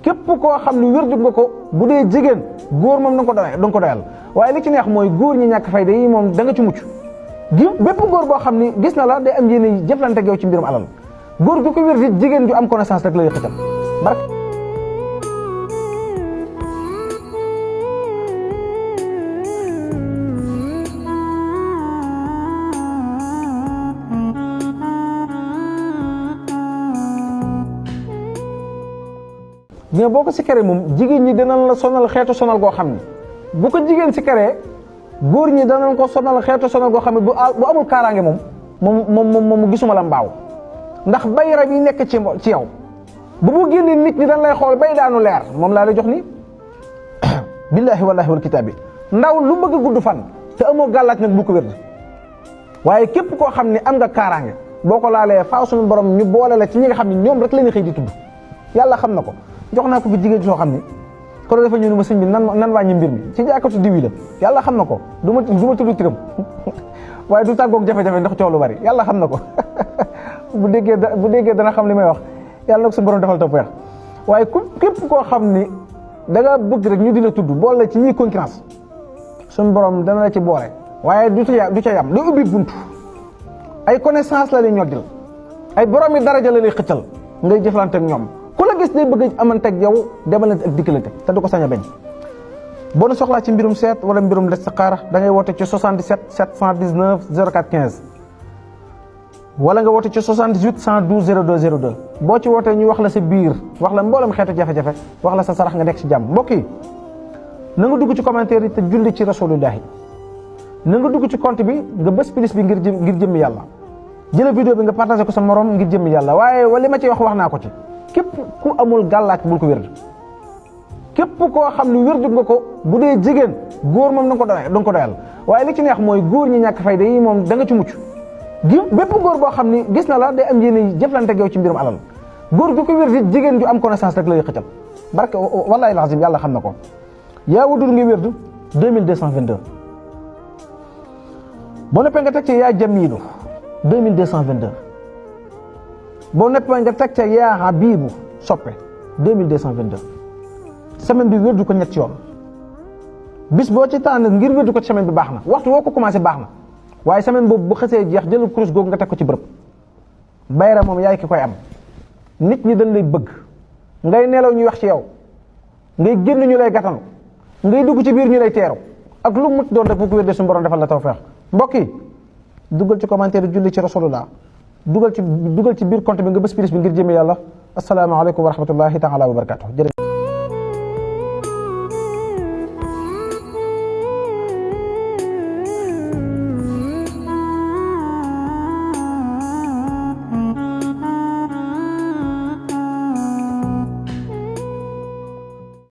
képp koo xam ne wérdu nga ko bu dee jigéen góor moom danga ko doyal waaye li ci neex mooy góor ñi ñàkk fayda yi moom da nga ci mucc bépp góor boo xam ni gis na la day am yéene jëflante ak yow ci mbirum alal góor gu ko wér di jigéen ju am connaissance rek la yëkkatam barke mais boo ko sikkaree moom jigéen ñi dinañ la sonal xeetu sonal goo xam ne bu ko jigéen sikkaree góor ñi danañ ko sonal xeetu sonal goo xam ne bu amul kaaraange moom gisuma la mbaaw ndax bay rab yi nekk ci yow bu génnee nit ñi dañ lay xool bay daanu leer moom laa lay jox ni billahi wallahi wal kitaabi ndaw lu bëgg a gudd fan te amoo gàllaaj nag bu ko wér waaye képp koo xam ne am nga kaaraange boo ko laalee faaw suñu borom ñu boole la ci ñi nga xam ne ñoom rek la ñu xëy di tudd yàlla xam na ko jox naa ko fi jigéen soo xam ne ko dafa ñëw ni ma sëñ bi nan wàññi mbir mi ci jaakatu diwi la yàlla xam na ko du ma tudd tiram waaye du tàggoog jafe-jafe ndax coow lu bari yàlla xam na ko bu déggee dana xam li may wax yàlla nag suñu borom defal tawfeex waaye képp koo xam ni da nga bëgg rek ñu di la tudd boole la ci ñuy concurrence suñu borom dana la ci boole waaye du ca yam day ubbi buntu ay connaissance la lay ñoddil ay borom yi daraja la lay xëccal ngay jëflante ak ñoom ku la gis day bëgg amante ak yow demalante ak dikkalante te du ko sañ a bañ boo na soxlaa ci mbirum seet wala mbirum listixaara da ngay woote ci 77 719 04 15 wala nga woote ci 78 112 02 02 boo ci wootee ñu wax la sa biir wax la mboolem xeetu jafe-jafe wax la sa sarax nga nekk ci jàmm mbokk yi na nga dugg ci commentaire yi te julli ci rasulullahi na nga dugg ci compte bi nga bës plus bi ngir jëmmi yàlla jëla vidéo bi nga partagé ko sa morom ngir jëmmi yàlla waaye li ma ci wax naa ko ci képp ku amul gàllaaj bul ko wér képp koo xam ne wérdu nga ko bu dee jigéen góor moom danga ko doyal waaye li ci neex mooy góor ñi ñàkk fayda yi moom da nga ci mucc bépp góor boo xam ne gis na la day am yéene jëflante ak yow ci mbirum alal góor gu ko wér di jigéen ju am connaissance rek la yëkkatal barke wallahi alazim yàlla xam na ko yaa wudul nga wérdu 2222 boo noppee nga teg ci yaa jamilu 2222 boo noppee nga teg ca yaa habibu soppe 2222 semaine bi wérdu ko ñetti yoon bis boo ci tànn ngir wérdu ko ci semaine bi baax na waxtu woo ko commencé baax na waaye semaine boobu bu xësee jeex jëlal kurus googu nga teg ko ci bërëb bayra moom yaay ki koy am nit ñi dañ lay bëgg ngay nelaw ñuy wax ci yow ngay génn ñu lay gàttanu ngay dugg ci biir ñu lay teeru ak lu mu doon rek bu ko wérdee suñu borom defal la tawfeex mbokk yi dugal ci commentaire julli ci rasulullah dugal ci biir compte bi nga bës pilis bi ngir jëme yàlla asalaamaaleykum wa rahmatullahi taala wa barakatuh